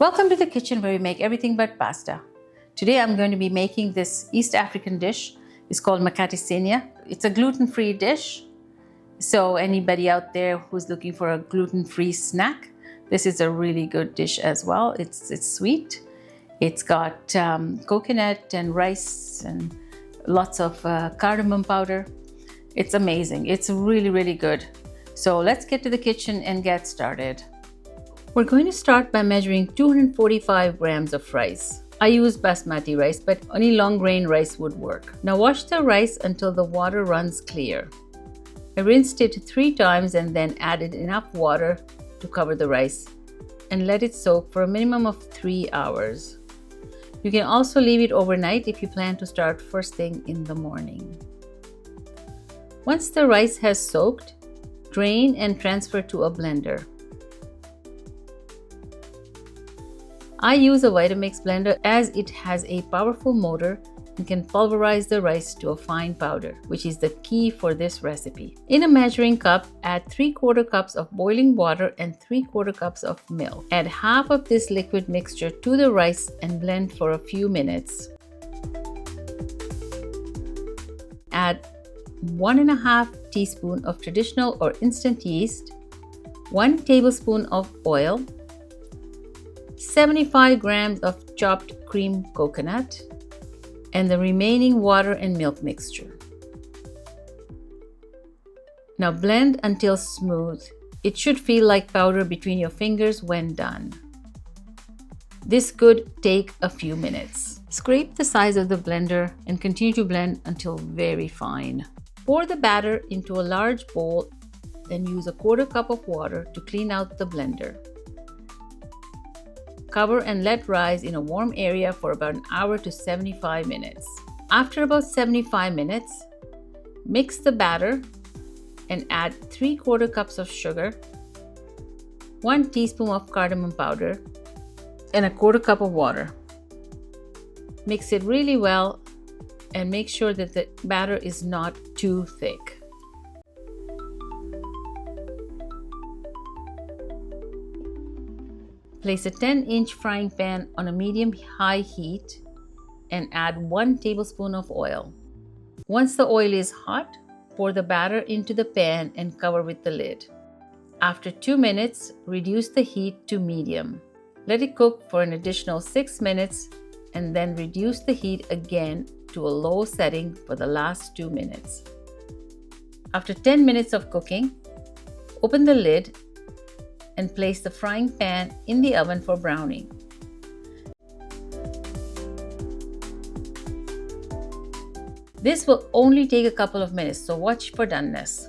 Welcome to the kitchen where we make everything but pasta. Today I'm going to be making this East African dish. It's called MKATE SINYA. It's a gluten-free dish. So anybody out there who's looking for a gluten-free snack, this is a really good dish as well. It's sweet. It's got coconut and rice and lots of cardamom powder. It's amazing. It's really, really good. So let's get to the kitchen and get started. We're going to start by measuring 245 grams of rice. I use Basmati rice, but any long grain rice would work. Now wash the rice until the water runs clear. I rinsed it 3 times and then added enough water to cover the rice and let it soak for a minimum of 3 hours. You can also leave it overnight if you plan to start first thing in the morning. Once the rice has soaked, drain and transfer to a blender. I use a Vitamix blender as it has a powerful motor and can pulverize the rice to a fine powder, which is the key for this recipe. In a measuring cup, add 3/4 cups of boiling water and 3/4 cups of milk. Add half of this liquid mixture to the rice and blend for a few minutes. Add 1.5 teaspoons of traditional or instant yeast, 1 tablespoon of oil, 75 grams of chopped cream coconut, and the remaining water and milk mixture. Now blend until smooth. It should feel like powder between your fingers when done. This could take a few minutes. Scrape the sides of the blender and continue to blend until very fine. Pour the batter into a large bowl, then use 1/4 cup of water to clean out the blender. Cover and let rise in a warm area for about an hour to 75 minutes. After about 75 minutes, mix the batter and add 3/4 cups of sugar, 1 teaspoon of cardamom powder, and 1/4 cup of water. Mix it really well and make sure that the batter is not too thick. Place a 10-inch frying pan on a medium-high heat and add 1 tablespoon of oil. Once the oil is hot, pour the batter into the pan and cover with the lid. After 2 minutes, reduce the heat to medium. Let it cook for an additional 6 minutes and then reduce the heat again to a low setting for the last 2 minutes. After 10 minutes of cooking, open the lid and place the frying pan in the oven for browning. This will only take a couple of minutes, so watch for doneness.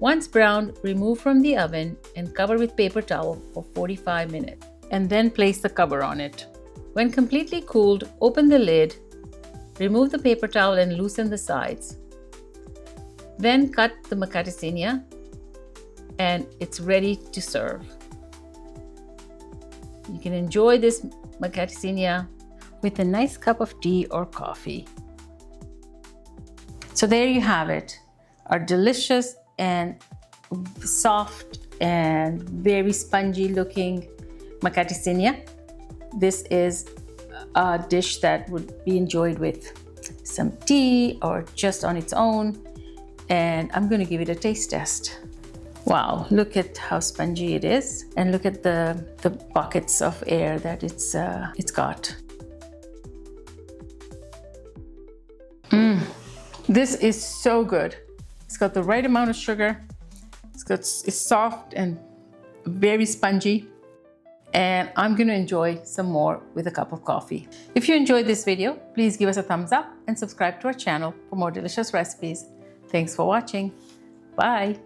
Once browned, remove from the oven and cover with paper towel for 45 minutes, and then place the cover on it. When completely cooled, open the lid, remove the paper towel and loosen the sides. Then cut the MKATE SINYA and it's ready to serve. You can enjoy this MKATE SINYA with a nice cup of tea or coffee. So there you have it, our delicious and soft and very spongy looking MKATE SINYA. This is a dish that would be enjoyed with some tea or just on its own. And I'm going to give it a taste test. Wow, look at how spongy it is, and look at the pockets of air that it's got. This is so good. It's got the right amount of sugar. It's soft and very spongy. And I'm going to enjoy some more with a cup of coffee. If you enjoyed this video, please give us a thumbs up and subscribe to our channel for more delicious recipes. Thanks for watching. Bye.